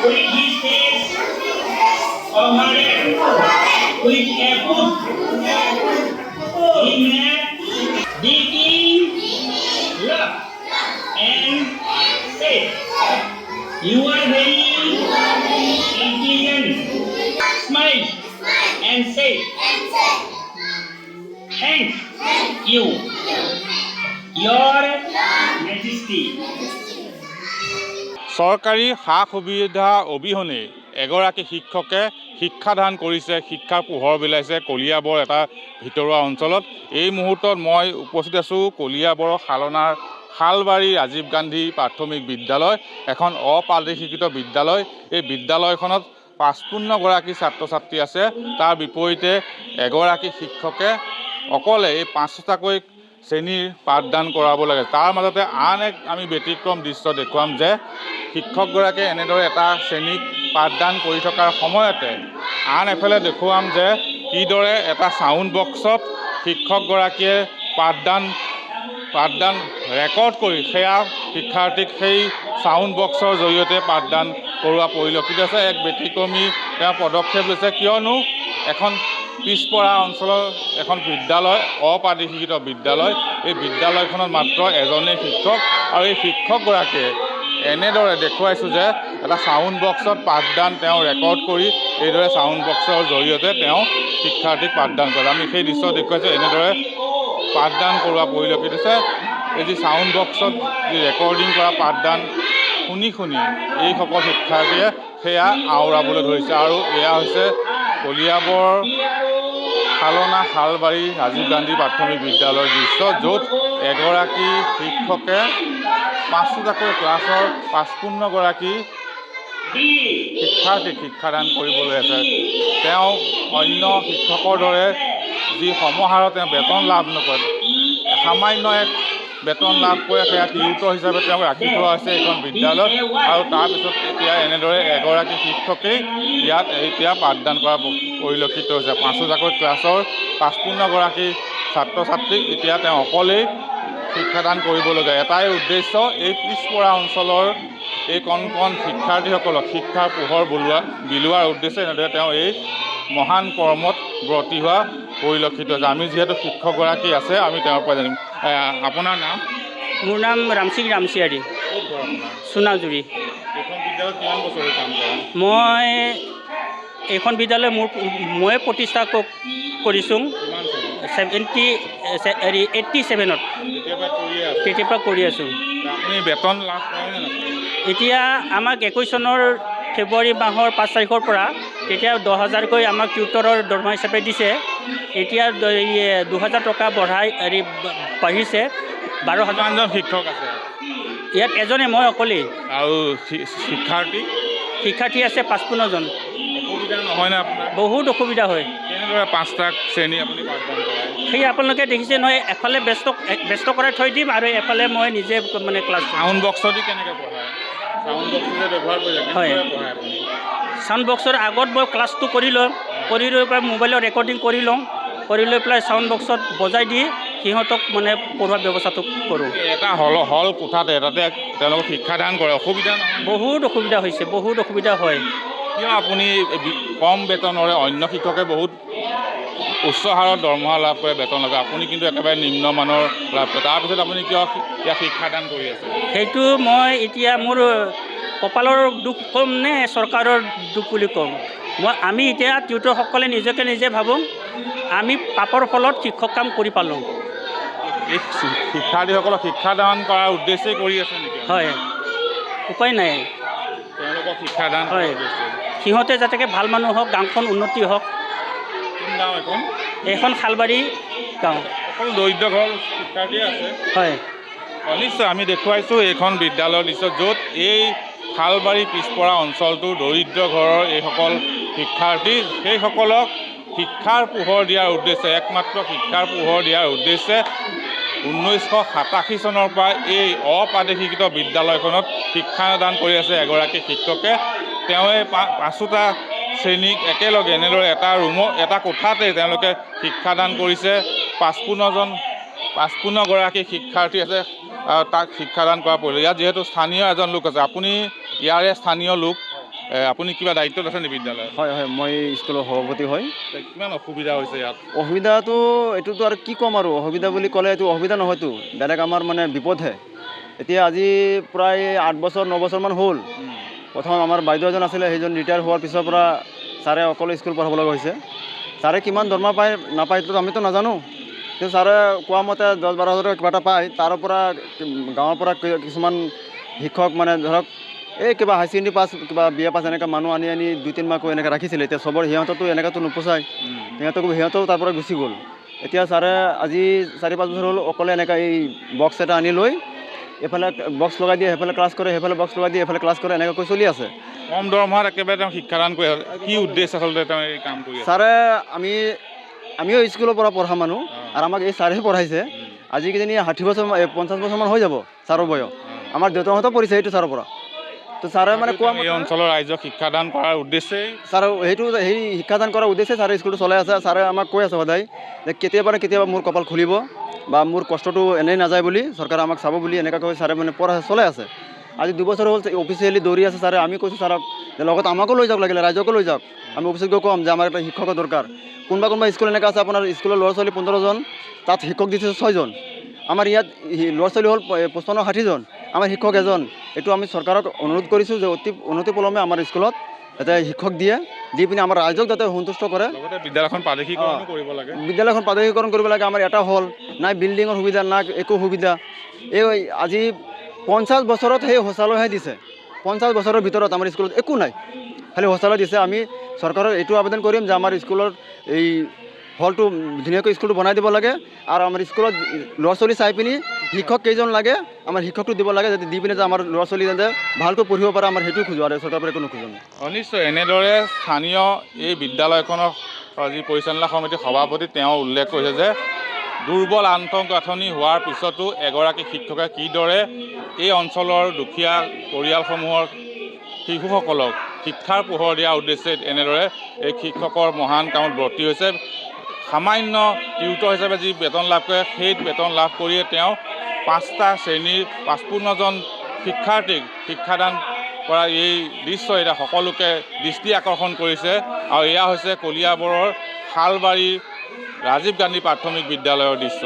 with his face covered with a book. He met the king, looked and said, "You are very intelligent." Smiled and said, "Thank you, Your Majesty." চৰকাৰী সা সুবিধা অবিহনে এগৰাকী শিক্ষকে শিক্ষাদান কৰিছে, শিক্ষাৰ পোহৰ বিলাইছে কলিয়াবৰ এটা ভিতৰুৱা অঞ্চলত। এই মুহূৰ্তত মই উপস্থিত আছোঁ কলিয়াবৰৰ শালনাৰ শালবাৰী ৰাজীৱ গান্ধী প্ৰাথমিক বিদ্যালয়, এখন অপ্ৰাদেশিকৃত বিদ্যালয়। এই বিদ্যালয়খনত 55গৰাকী ছাত্ৰ ছাত্ৰী আছে। তাৰ বিপৰীতে এগৰাকী শিক্ষকে অকলে এই 5টাকৈ শ্ৰেণীৰ পাঠদান কৰাব লাগে। তাৰ মাজতে আন এক আমি ব্যতিক্ৰম দৃশ্য দেখুৱাম যে শিক্ষকগৰাকীয়ে এনেদৰে এটা শ্ৰেণীক পাঠদান কৰি থকাৰ সময়তে আন এফালে দেখুৱাম যে কিদৰে এটা ছাউণ্ড বক্সত শিক্ষকগৰাকীয়ে পাঠদান ৰেকৰ্ড কৰি সেয়া শিক্ষাৰ্থীক সেই ছাউণ্ড বক্সৰ জৰিয়তে পাঠদান কৰোৱা পৰিলক্ষিত হৈছে। এক ব্যতিক্ৰমী তেওঁ পদক্ষেপ লৈছে, কিয়নো এখন পিছপৰা অঞ্চলৰ এখন বিদ্যালয়, অপ্ৰাদেশিকৃত বিদ্যালয়। এই বিদ্যালয়খনত মাত্ৰ এজনেই শিক্ষক, আৰু এই শিক্ষকগৰাকীয়ে এনেদৰে দেখুৱাইছোঁ যে এটা ছাউণ্ড বক্সত পাঠদান তেওঁ ৰেকৰ্ড কৰি এইদৰে ছাউণ্ড বক্সৰ জৰিয়তে তেওঁ শিক্ষাৰ্থীক পাঠদান কৰে। আমি সেই দৃশ্য দেখুৱাইছোঁ, এনেদৰে পাঠদান কৰোৱা পৰিলক্ষিত হৈছে। এই যি ছাউণ্ড বক্সত যি ৰেকৰ্ডিং কৰা পাঠদান শুনি এইসকল শিক্ষাৰ্থীয়ে সেয়া আওৰাবলৈ ধৰিছে। আৰু এয়া হৈছে কলিয়াবৰ শালনা শালবাৰী ৰাজীৱ গান্ধী প্ৰাথমিক বিদ্যালয়ৰ দৃশ্য, য'ত এগৰাকী শিক্ষকে 5টাকৈ ক্লাছৰ 55গৰাকী শিক্ষাৰ্থীক শিক্ষাদান কৰিবলৈ আছে। তেওঁ অন্য শিক্ষকৰ দৰে যি সমাহাৰত তেওঁ বেতন লাভ নকৰে, সামান্য এক বেতন লাভ কৰে, সেয়া টিউটৰ হিচাপে তেওঁক ৰাখি থোৱা হৈছে এইখন বিদ্যালয়ত। আৰু তাৰপিছত এতিয়া এনেদৰে এগৰাকী শিক্ষকেই ইয়াত এতিয়া পাঠদান কৰা পৰিলক্ষিত হৈছে। 5টাকৈ ক্লাছৰ 55গৰাকী ছাত্ৰ ছাত্ৰীক এতিয়া তেওঁ অকলেই শিক্ষাদান কৰিবলগীয়া। এটাই উদ্দেশ্য, এই পিছপৰা অঞ্চলৰ এই কণ শিক্ষাৰ্থীসকলক শিক্ষাৰ পোহৰ বিলোৱাৰ উদ্দেশ্যে এনেদৰে তেওঁ এই মহান কৰ্মত ব্ৰতী হোৱা পৰিলক্ষিত হৈছে। আমি যিহেতু শিক্ষকগৰাকী আছে, আমি তেওঁৰ পৰা জানিম। আপোনাৰ নাম? মোৰ নাম ৰামসিং ৰামচিয়াৰী, সোণাজুৰি। এইখন বিদ্যালয়ত কিমান বছৰ কাম কৰে? মই এইখন বিদ্যালয় ময়ে প্ৰতিষ্ঠা কৰিছোঁ 87ত, তেতিয়াৰ পৰা কৰি আছোঁ। আপুনি বেতন লাভ কৰে নে নকৰে? এতিয়া আমাক 21 চনৰ ফেব্ৰুৱাৰী মাহৰ 5 তাৰিখৰ পৰা তেতিয়া 10,000কৈ আমাক টিউটৰৰ দৰমহা হিচাপে দিছে। এতিয়া 2,000 টকা বাঢ়িছে, 12,000। কিমানজন শিক্ষক আছে ইয়াত এজনে, মই অকলেই। আৰু শিক্ষাৰ্থী আছে 55জন। অসুবিধা নহয়নে আপোনাৰ? বহুত অসুবিধা হয়। কেনেদৰে 5টা শ্ৰেণী আপুনি পাঠদান কৰে? সেই আপোনালোকে দেখিছে নহয়, এফালে ব্যস্ত কৰাই থৈ দিম আৰু এফালে মই নিজে ক্লাছ। ছাউণ্ড বক্সদি কেনেকৈ পঢ়ায়? ছাউণ্ড বক্স যে ব্যৱহাৰ কৰিছে, হয়, পঢ়ায় আপুনি? ছাউণ্ড বক্সৰ আগত মই ক্লাছটো কৰি লৈ পেলাই মোবাইলত ৰেকৰ্ডিং কৰি লৈ পেলাই ছাউণ্ড বক্সত বজাই দি সিহঁতক পঢ়োৱাৰ ব্যৱস্থাটো কৰোঁ। এটা হল কোঠাতে তাতে তেওঁলোকক শিক্ষাদান কৰে, অসুবিধা নহয়? বহুত অসুবিধা হৈছে, বহুত অসুবিধা হয়। কিয় আপুনি কম বেতনৰে, অন্য শিক্ষকে বহুত উচ্চ হাৰত দৰমহা লাভ কৰে, বেতন লাভ কৰে, আপুনি কিন্তু একেবাৰে নিম্নমানৰ লাভ কৰে, তাৰপিছত আপুনি কিয় ইয়াত শিক্ষাদান কৰি আছে? সেইটো মই এতিয়া মোৰ কপালৰ দুখ ক'ম নে চৰকাৰৰ দুখ বুলি ক'ম? আমি এতিয়া টিউটৰসকলে নিজে ভাবোঁ আমি পাপৰ ফলত শিক্ষক কাম কৰি পালোঁ। এই শিক্ষাৰ্থীসকলক শিক্ষাদান কৰাৰ উদ্দেশ্যেই কৰি আছে নেকি? হয়, উপায় নাই, তেওঁলোকক শিক্ষাদান হয়। সিহঁতে যাতে ভাল মানুহ হওক, গাঁওখন উন্নতি হওক। কোন গাঁও এখন? এইখন শালবাৰী গাঁও। অকল দৰিদ্ৰ ঘৰৰ শিক্ষাৰ্থী আছে? হয়, নিশ্চয়। আমি দেখুৱাইছোঁ এইখন বিদ্যালয়ৰ দৃশ্য, য'ত এই শালবাৰী পিছপৰা অঞ্চলটোৰ দৰিদ্ৰ ঘৰৰ এইসকল শিক্ষাৰ্থী, সেইসকলক শিক্ষাৰ পোহৰ দিয়াৰ উদ্দেশ্যে, একমাত্ৰ শিক্ষাৰ পোহৰ দিয়াৰ উদ্দেশ্যে 1987 চনৰ পৰা এই অপ্ৰাদেশিকৃত বিদ্যালয়খনত শিক্ষাদান কৰি আছে এগৰাকী শিক্ষকে। তেওঁ 5টা শ্ৰেণীক একেলগে এনেদৰে এটা কোঠাতে তেওঁলোকে শিক্ষাদান কৰিছে। 55গৰাকী শিক্ষাৰ্থী আছে, তাক শিক্ষাদান কৰা পৰিল। ইয়াত যিহেতু স্থানীয় এজন লোক আছে, আপুনি ইয়াৰে স্থানীয় লোক, আপুনি কিবা দায়িত্বত আছে নেকি বিদ্যালয়ত? হয় হয়, মই স্কুলৰ সভাপতি হয়। কিমান অসুবিধা হৈছে ইয়াত? অসুবিধাটো এইটোতো আৰু কি ক'ম আৰু, অসুবিধা বুলি ক'লে এইটো অসুবিধা নহয়তো, বেলেগ আমাৰ মানে বিপদহে। এতিয়া আজি প্ৰায় 8 বছৰ 9 বছৰমান হ'ল। প্ৰথম আমাৰ বাইদেউ এজন আছিলে, সেইজন ৰিটায়াৰ হোৱাৰ পিছৰ পৰা ছাৰে অকলে স্কুল পঢ়াব লগা হৈছে। ছাৰে কিমান দৰমহা পায় নাপায় তো আমিতো নাজানো, কিন্তু ছাৰে কোৱা মতে 10-12 হাজাৰ কিবা এটা পায়। তাৰ পৰা গাঁৱৰ পৰা কিছুমান শিক্ষক মানে ধৰক এই কিবা হাই ছেকেণ্ডেৰী পাছ, কিবা BA পাছ এনেকৈ মানুহ আনি 2-3 মাহকৈ এনেকৈ ৰাখিছিলে। এতিয়া চবৰ সিহঁততো এনেকৈতো নোপোচায়, সিহঁতেও তাৰ পৰা গুচি গ'ল। এতিয়া ছাৰে আজি 4-5 বছৰ হ'ল অকলে এনেকৈ এই বক্স এটা আনি লৈ এইফালে বক্স লগাই দিয়ে, সেইফালে ক্লাছ কৰে, সেইফালে বক্স লগাই দিয়ে, এইফালে ক্লাছ কৰে, এনেকৈ চলি আছে। কম দৰমহাত একেবাৰে তেওঁ শিক্ষাদান কৰি আছে। কি উদ্দেশ্য আচলতে তেওঁ এই কাম কৰি আছে? ছাৰে আমিও স্কুলৰ পৰা পঢ়া মানুহ, আৰু আমাক এই ছাৰে পঢ়াইছে। আজি কিজানি 60 বছৰ 50 বছৰমান হৈ যাব ছাৰৰ বয়স। আমাৰ দেউতাহঁতেও পঢ়িছে সেইটো ছাৰৰ পৰা। তো ছাৰে মানে কোৱা এই অঞ্চলৰ ৰাইজক শিক্ষাদান কৰাৰ উদ্দেশ্যেই ছাৰ সেই শিক্ষাদান কৰাৰ উদ্দেশ্যে ছাৰে স্কুলটো চলাই আছে। ছাৰে আমাক কৈ আছে সদায় যে কেতিয়াবা না কেতিয়াবা মোৰ কপাল খুলিব বা মোৰ কষ্টটো এনেই নাযায় বুলি, চৰকাৰে আমাক চাব বুলি এনেকৈ কৈ ছাৰে মানে পঢ়া চলাই আছে। আজি 2 বছৰ হ'ল অফিচিয়েলি দৌৰি আছে ছাৰে। আমি কৈছোঁ ছাৰক যে লগত আমাকো লৈ যাওক, লাগিলে ৰাইজকো লৈ যাওক। আমি অফিচত গৈ ক'ম যে আমাৰ এটা শিক্ষকৰ দৰকাৰ। কোনোবা স্কুল এনেকৈ আছে আপোনাৰ স্কুলৰ ল'ৰা ছোৱালী 15জন, তাত শিক্ষক দিছে 6জন। আমাৰ ইয়াত ল'ৰা ছোৱালী হ'ল 55-60জন, আমাৰ শিক্ষক এজন। এইটো আমি চৰকাৰক অনুৰোধ কৰিছোঁ যে অতি পলমে আমাৰ স্কুলত যাতে শিক্ষক দি পিনে আমাৰ ৰাইজক যাতে সন্তুষ্ট কৰে। লগতে বিদ্যালয়খন প্ৰাদেশিকৰণো কৰিব লাগে। বিদ্যালয়খন প্ৰাদেশিকৰণ কৰিব লাগে। আমাৰ এটা হ'ল নাই বিল্ডিঙৰ সুবিধা, না একো সুবিধা। এই আজি 50 বছৰত সেই শৌচালয়হে দিছে। 50 বছৰৰ ভিতৰত আমাৰ স্কুলত একো নাই, খালি শৌচালয় দিছে। আমি চৰকাৰক এইটো আবেদন কৰিম যে আমাৰ স্কুলৰ এই হলটো ধুনীয়াকৈ স্কুলটো বনাই দিব লাগে, আৰু আমাৰ স্কুলত ল'ৰা ছোৱালী চাই পিনি শিক্ষক কেইজন লাগে আমাৰ শিক্ষকটো দিব লাগে, যাতে দি পিনে যে আমাৰ ল'ৰা ছোৱালী যাতে ভালকৈ পঢ়িব পাৰে। আমাৰ সেইটোৱে খোজোঁ, আৰু চৰকাৰৰ পৰা একো নোখোজো। নিশ্চয় এনেদৰে স্থানীয় এই বিদ্যালয়খনৰ যি পৰিচালনা সমিতিৰ সভাপতি তেওঁ উল্লেখ কৰিছে যে দুৰ্বল আন্তঃগাঁথনি হোৱাৰ পিছতো এগৰাকী শিক্ষকে কিদৰে এই অঞ্চলৰ দুখীয়া পৰিয়ালসমূহৰ শিশুসকলক শিক্ষাৰ পোহৰ দিয়াৰ উদ্দেশ্যে এনেদৰে এই শিক্ষকৰ মহান কামত ব্ৰতী হৈছে। সামান্য টিউটৰ হিচাপে যি বেতন লাভ কৰে, সেই বেতন লাভ কৰিয়ে তেওঁ 5টা শ্ৰেণীৰ 55জন শিক্ষাৰ্থীক শিক্ষাদান কৰা এই দৃশ্য এতিয়া সকলোকে দৃষ্টি আকৰ্ষণ কৰিছে। আৰু এয়া হৈছে কলিয়াবৰৰ শালবাৰীৰ ৰাজীৱ গান্ধী প্ৰাথমিক বিদ্যালয়ৰ দৃশ্য।